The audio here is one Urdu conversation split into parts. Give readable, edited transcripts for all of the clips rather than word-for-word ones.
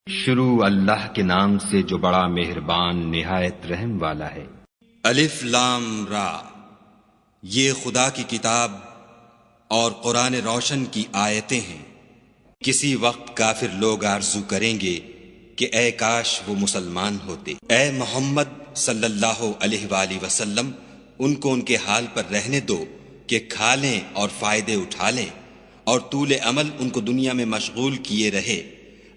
شروع اللہ کے نام سے جو بڑا مہربان نہایت رحم والا ہے۔ الف لام را، یہ خدا کی کتاب اور قرآن روشن کی آیتیں ہیں۔ کسی وقت کافر لوگ آرزو کریں گے کہ اے کاش وہ مسلمان ہوتے۔ اے محمد صلی اللہ علیہ وآلہ وسلم، ان کو ان کے حال پر رہنے دو کہ کھا لیں اور فائدے اٹھا لیں، اور طول عمل ان کو دنیا میں مشغول کیے رہے۔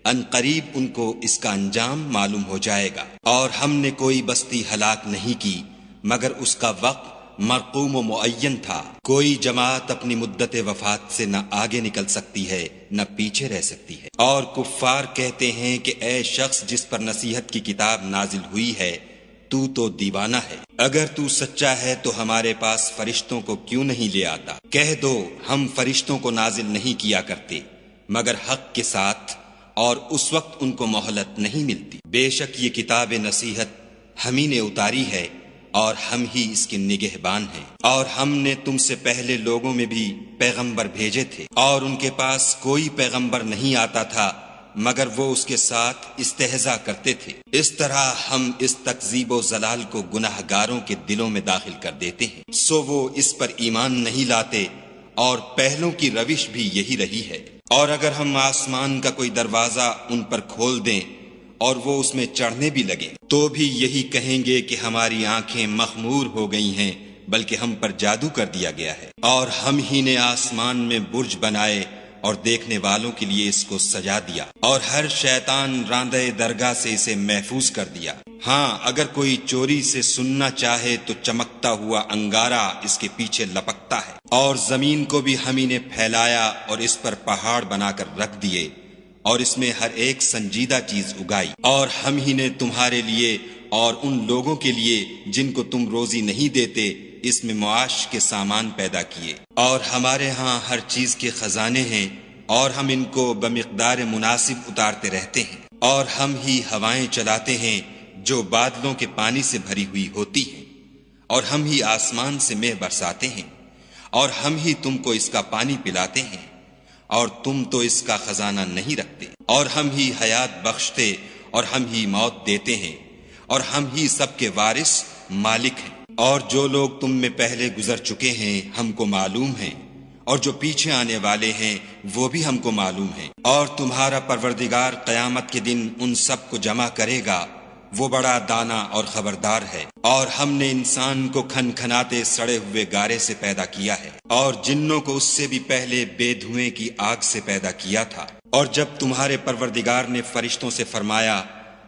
ان قریب ان کو اس کا انجام معلوم ہو جائے گا۔ اور ہم نے کوئی بستی ہلاک نہیں کی مگر اس کا وقت مرقوم و معین تھا۔ کوئی جماعت اپنی مدت وفات سے نہ آگے نکل سکتی ہے نہ پیچھے رہ سکتی ہے۔ اور کفار کہتے ہیں کہ اے شخص جس پر نصیحت کی کتاب نازل ہوئی ہے، تو دیوانہ ہے۔ اگر تو سچا ہے تو ہمارے پاس فرشتوں کو کیوں نہیں لے آتا؟ کہہ دو ہم فرشتوں کو نازل نہیں کیا کرتے مگر حق کے ساتھ، اور اس وقت ان کو مہلت نہیں ملتی۔ بے شک یہ کتاب نصیحت ہم ہی نے اتاری ہے اور ہم ہی اس کے نگہبان ہیں۔ اور ہم نے تم سے پہلے لوگوں میں بھی پیغمبر بھیجے تھے، اور ان کے پاس کوئی پیغمبر نہیں آتا تھا مگر وہ اس کے ساتھ استہزاء کرتے تھے۔ اس طرح ہم اس تکذیب و ضلال کو گناہ گاروں کے دلوں میں داخل کر دیتے ہیں، سو وہ اس پر ایمان نہیں لاتے، اور پہلوں کی روش بھی یہی رہی ہے۔ اور اگر ہم آسمان کا کوئی دروازہ ان پر کھول دیں اور وہ اس میں چڑھنے بھی لگیں تو بھی یہی کہیں گے کہ ہماری آنکھیں مخمور ہو گئی ہیں، بلکہ ہم پر جادو کر دیا گیا ہے۔ اور ہم ہی نے آسمان میں برج بنائے اور دیکھنے والوں کے لیے اس کو سجا دیا، اور ہر شیطان راندہ درگاہ سے اسے محفوظ کر دیا۔ ہاں اگر کوئی چوری سے سننا چاہے تو چمکتا ہوا انگارہ اس کے پیچھے لپکتا ہے۔ اور زمین کو بھی ہم ہی نے پھیلایا اور اس پر پہاڑ بنا کر رکھ دیے، اور اس میں ہر ایک سنجیدہ چیز اگائی۔ اور ہم ہی نے تمہارے لیے اور ان لوگوں کے لیے جن کو تم روزی نہیں دیتے اس میں معاش کے سامان پیدا کیے۔ اور ہمارے ہاں ہر چیز کے خزانے ہیں، اور ہم ان کو بمقدار مناسب اتارتے رہتے ہیں۔ اور ہم ہی ہوائیں چلاتے ہیں جو بادلوں کے پانی سے بھری ہوئی ہوتی ہیں، اور ہم ہی آسمان سے مے برساتے ہیں، اور ہم ہی تم کو اس کا پانی پلاتے ہیں، اور تم تو اس کا خزانہ نہیں رکھتے۔ اور ہم ہی حیات بخشتے اور ہم ہی موت دیتے ہیں، اور ہم ہی سب کے وارث مالک ہیں۔ اور جو لوگ تم میں پہلے گزر چکے ہیں ہم کو معلوم ہیں، اور جو پیچھے آنے والے ہیں وہ بھی ہم کو معلوم ہیں۔ اور تمہارا پروردگار قیامت کے دن ان سب کو جمع کرے گا، وہ بڑا دانا اور خبردار ہے۔ اور ہم نے انسان کو کھن کھناتے سڑے ہوئے گارے سے پیدا کیا ہے، اور جنوں کو اس سے بھی پہلے بے دھوئیں کی آگ سے پیدا کیا تھا۔ اور جب تمہارے پروردگار نے فرشتوں سے فرمایا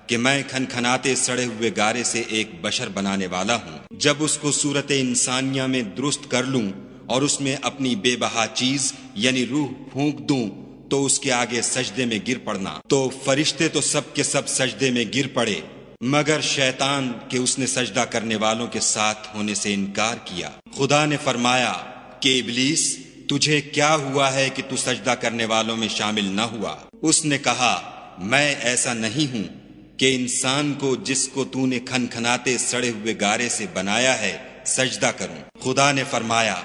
کہ میں کھن کھناتے سڑے ہوئے گارے سے ایک بشر بنانے والا ہوں، جب اس کو صورت انسانیہ میں درست کر لوں اور اس میں اپنی بے بہا چیز یعنی روح پھونک دوں تو اس کے آگے سجدے میں گر پڑنا، تو فرشتے تو سب کے سب سجدے میں گر پڑے مگر شیطان کہ اس نے سجدہ کرنے والوں کے ساتھ ہونے سے انکار کیا۔ خدا نے فرمایا کہ ابلیس تجھے کیا ہوا ہے کہ تو سجدہ کرنے والوں میں شامل نہ ہوا؟ اس نے کہا میں ایسا نہیں ہوں کہ انسان کو جس کو تو نے کھن کھناتے سڑے ہوئے گارے سے بنایا ہے سجدہ کروں۔ خدا نے فرمایا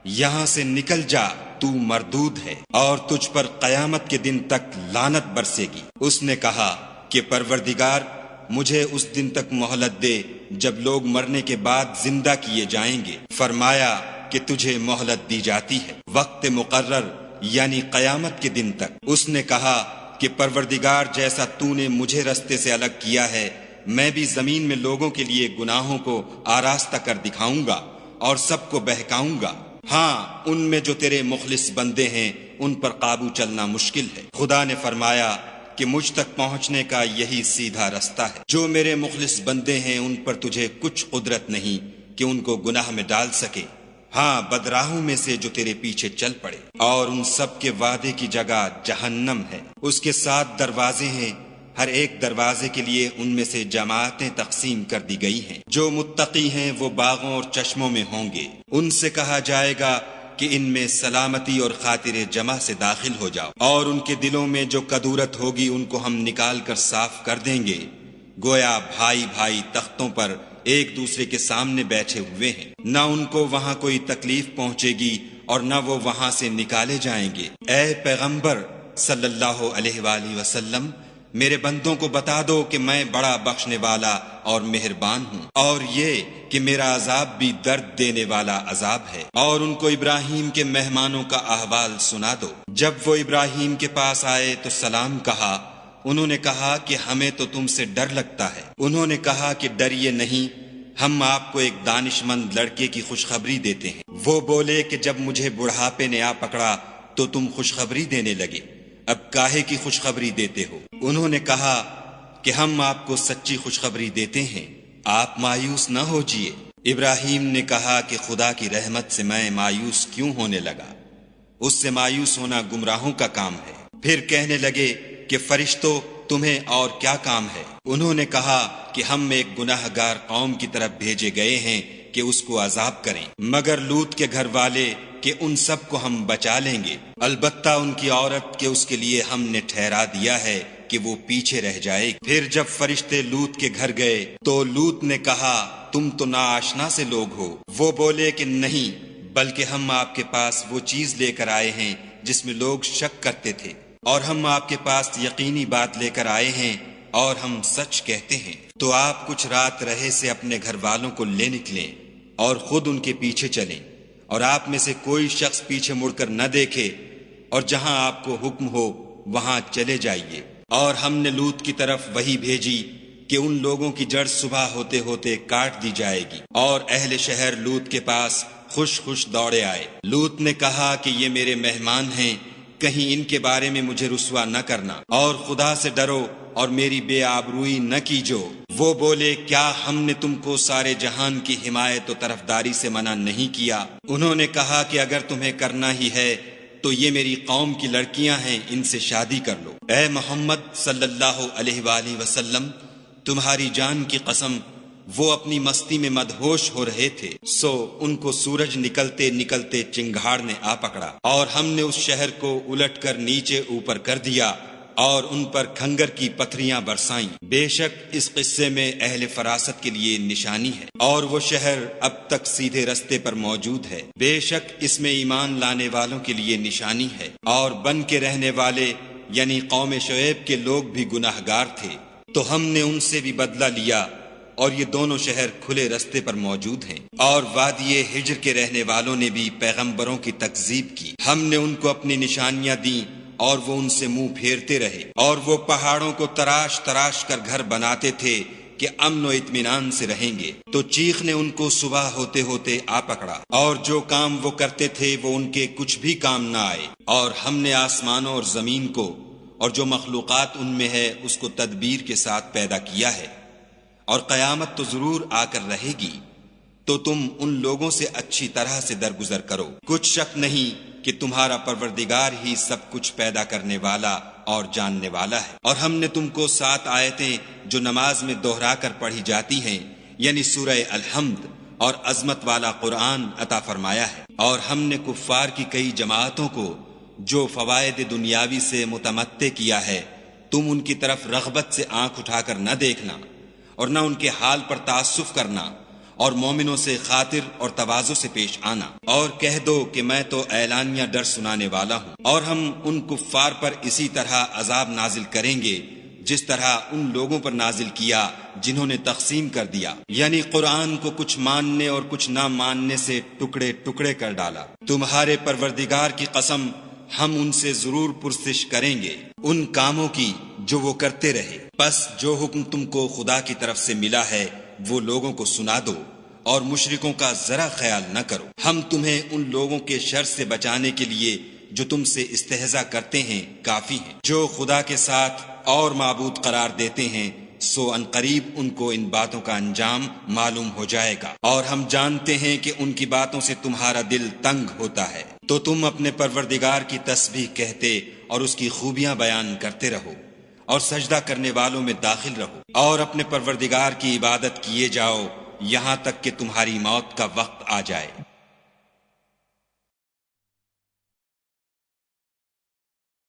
یہاں سے نکل جا، تو مردود ہے، اور تجھ پر قیامت کے دن تک لعنت برسے گی۔ اس نے کہا کہ پروردگار مجھے اس دن تک مہلت دے جب لوگ مرنے کے بعد زندہ کیے جائیں گے۔ فرمایا کہ تجھے مہلت دی جاتی ہے وقت مقرر یعنی قیامت کے دن تک۔ اس نے کہا کہ پروردگار جیسا تو نے مجھے رستے سے الگ کیا ہے میں بھی زمین میں لوگوں کے لیے گناہوں کو آراستہ کر دکھاؤں گا اور سب کو بہکاؤں گا۔ ہاں ان میں جو تیرے مخلص بندے ہیں ان پر قابو چلنا مشکل ہے۔ خدا نے فرمایا کہ مجھ تک پہنچنے کا یہی سیدھا رستہ ہے۔ جو میرے مخلص بندے ہیں ان پر تجھے کچھ قدرت نہیں کہ ان کو گناہ میں ڈال سکے، ہاں بدراہوں میں سے جو تیرے پیچھے چل پڑے۔ اور ان سب کے وعدے کی جگہ جہنم ہے، اس کے 7 دروازے ہیں، ہر ایک دروازے کے لیے ان میں سے جماعتیں تقسیم کر دی گئی ہیں۔ جو متقی ہیں وہ باغوں اور چشموں میں ہوں گے، ان سے کہا جائے گا کہ ان میں سلامتی اور خاطر جمع سے داخل ہو جاؤ، اور ان کے دلوں میں جو کدورت ہوگی ان کو ہم نکال کر صاف کر دیں گے، گویا بھائی بھائی تختوں پر ایک دوسرے کے سامنے بیٹھے ہوئے ہیں، نہ ان کو وہاں کوئی تکلیف پہنچے گی اور نہ وہ وہاں سے نکالے جائیں گے۔ اے پیغمبر صلی اللہ علیہ وآلہ وسلم، میرے بندوں کو بتا دو کہ میں بڑا بخشنے والا اور مہربان ہوں، اور یہ کہ میرا عذاب بھی درد دینے والا عذاب ہے۔ اور ان کو ابراہیم کے مہمانوں کا احوال سنا دو۔ جب وہ ابراہیم کے پاس آئے تو سلام کہا۔ انہوں نے کہا کہ ہمیں تو تم سے ڈر لگتا ہے۔ انہوں نے کہا کہ ڈریے نہیں، ہم آپ کو ایک دانش مند لڑکے کی خوشخبری دیتے ہیں۔ وہ بولے کہ جب مجھے بڑھاپے نے آ پکڑا تو تم خوشخبری دینے لگے، اب کاہے کی خوشخبری دیتے ہو؟ انہوں نے کہا کہ ہم آپ کو سچی خوشخبری دیتے ہیں، آپ مایوس نہ ہوجیے۔ ابراہیم نے کہا کہ خدا کی رحمت سے میں مایوس کیوں ہونے لگا؟ اس سے مایوس ہونا گمراہوں کا کام ہے۔ پھر کہنے لگے کہ فرشتوں تمہیں اور کیا کام ہے؟ انہوں نے کہا کہ ہم ایک گناہ گار قوم کی طرف بھیجے گئے ہیں کہ اس کو عذاب کریں، مگر لوط کے گھر والے کہ ان سب کو ہم بچا لیں گے، البتہ ان کی عورت کہ اس کے لیے ہم نے ٹھہرا دیا ہے کہ وہ پیچھے رہ جائے گی۔ پھر جب فرشتے لوط کے گھر گئے تو لوط نے کہا تم تو ناآشنا سے لوگ ہو۔ وہ بولے کہ نہیں، بلکہ ہم آپ کے پاس وہ چیز لے کر آئے ہیں جس میں لوگ شک کرتے تھے، اور ہم آپ کے پاس یقینی بات لے کر آئے ہیں اور ہم سچ کہتے ہیں۔ تو آپ کچھ رات رہے سے اپنے گھر والوں کو لے نکلیں اور خود ان کے پیچھے چلیں، اور آپ میں سے کوئی شخص پیچھے مڑ کر نہ دیکھے، اور جہاں آپ کو حکم ہو وہاں چلے جائیے۔ اور ہم نے لوط کی طرف وحی بھیجی کہ ان لوگوں کی جڑ صبح ہوتے ہوتے کاٹ دی جائے گی، اور اہل شہر لوط کے پاس خوش خوش دوڑے آئے۔ لوط نے کہا کہ یہ میرے مہمان ہیں، کہیں ان کے بارے میں مجھے رسوا نہ کرنا، اور خدا سے ڈرو اور میری بے آبروئی نہ کیجو۔ وہ بولے کیا ہم نے تم کو سارے جہان کی حمایت و طرفداری سے منع نہیں کیا؟ انہوں نے کہا کہ اگر تمہیں کرنا ہی ہے تو یہ میری قوم کی لڑکیاں ہیں، ان سے شادی کر لو۔ اے محمد صلی اللہ علیہ وآلہ وسلم، تمہاری جان کی قسم وہ اپنی مستی میں مدہوش ہو رہے تھے، سو ان کو سورج نکلتے نکلتے چنگھاڑ نے آ پکڑا، اور ہم نے اس شہر کو الٹ کر نیچے اوپر کر دیا اور ان پر کھنگر کی پتھریاں برسائیں۔ بے شک اس قصے میں اہل فراست کے لیے نشانی ہے، اور وہ شہر اب تک سیدھے رستے پر موجود ہے۔ بے شک اس میں ایمان لانے والوں کے لیے نشانی ہے، اور بن کے رہنے والے یعنی قوم شعیب کے لوگ بھی گناہ گار تھے، تو ہم نے ان سے بھی بدلہ لیا، اور یہ دونوں شہر کھلے رستے پر موجود ہیں۔ اور وادی ہجر کے رہنے والوں نے بھی پیغمبروں کی تکذیب کی، ہم نے ان کو اپنی نشانیاں دیں اور وہ ان سے منہ پھیرتے رہے، اور وہ پہاڑوں کو تراش تراش کر گھر بناتے تھے کہ امن و اطمینان سے رہیں گے، تو چیخ نے ان کو صبح ہوتے ہوتے آ پکڑا، اور جو کام وہ کرتے تھے وہ ان کے کچھ بھی کام نہ آئے۔ اور ہم نے آسمانوں اور زمین کو اور جو مخلوقات ان میں ہے اس کو تدبیر کے ساتھ پیدا کیا ہے، اور قیامت تو ضرور آ کر رہے گی، تو تم ان لوگوں سے اچھی طرح سے درگزر کرو۔ کچھ شک نہیں کہ تمہارا پروردگار ہی سب کچھ پیدا کرنے والا اور جاننے والا ہے۔ اور ہم نے تم کو 7 آیتیں جو نماز میں دہرا کر پڑھی جاتی ہیں، یعنی سورہ الحمد اور عظمت والا قرآن عطا فرمایا ہے، اور ہم نے کفار کی کئی جماعتوں کو جو فوائد دنیاوی سے متمتع کیا ہے، تم ان کی طرف رغبت سے آنکھ اٹھا کر نہ دیکھنا، اور نہ ان کے حال پر تعسف کرنا، اور مومنوں سے خاطر اور تواضع سے پیش آنا، اور کہہ دو کہ میں تو اعلانیہ ڈر سنانے والا ہوں، اور ہم ان کفار پر اسی طرح عذاب نازل کریں گے جس طرح ان لوگوں پر نازل کیا جنہوں نے تقسیم کر دیا، یعنی قرآن کو کچھ ماننے اور کچھ نہ ماننے سے ٹکڑے ٹکڑے کر ڈالا۔ تمہارے پروردگار کی قسم ہم ان سے ضرور پرسش کریں گے ان کاموں کی جو وہ کرتے رہے، پس جو حکم تم کو خدا کی طرف سے ملا ہے وہ لوگوں کو سنا دو، اور مشرکوں کا ذرا خیال نہ کرو۔ ہم تمہیں ان لوگوں کے شر سے بچانے کے لیے جو تم سے استہزاء کرتے ہیں کافی ہیں، جو خدا کے ساتھ اور معبود قرار دیتے ہیں، سو ان قریب ان کو ان باتوں کا انجام معلوم ہو جائے گا، اور ہم جانتے ہیں کہ ان کی باتوں سے تمہارا دل تنگ ہوتا ہے، تو تم اپنے پروردگار کی تسبیح کہتے اور اس کی خوبیاں بیان کرتے رہو، اور سجدہ کرنے والوں میں داخل رہو، اور اپنے پروردگار کی عبادت کیے جاؤ یہاں تک کہ تمہاری موت کا وقت آ جائے۔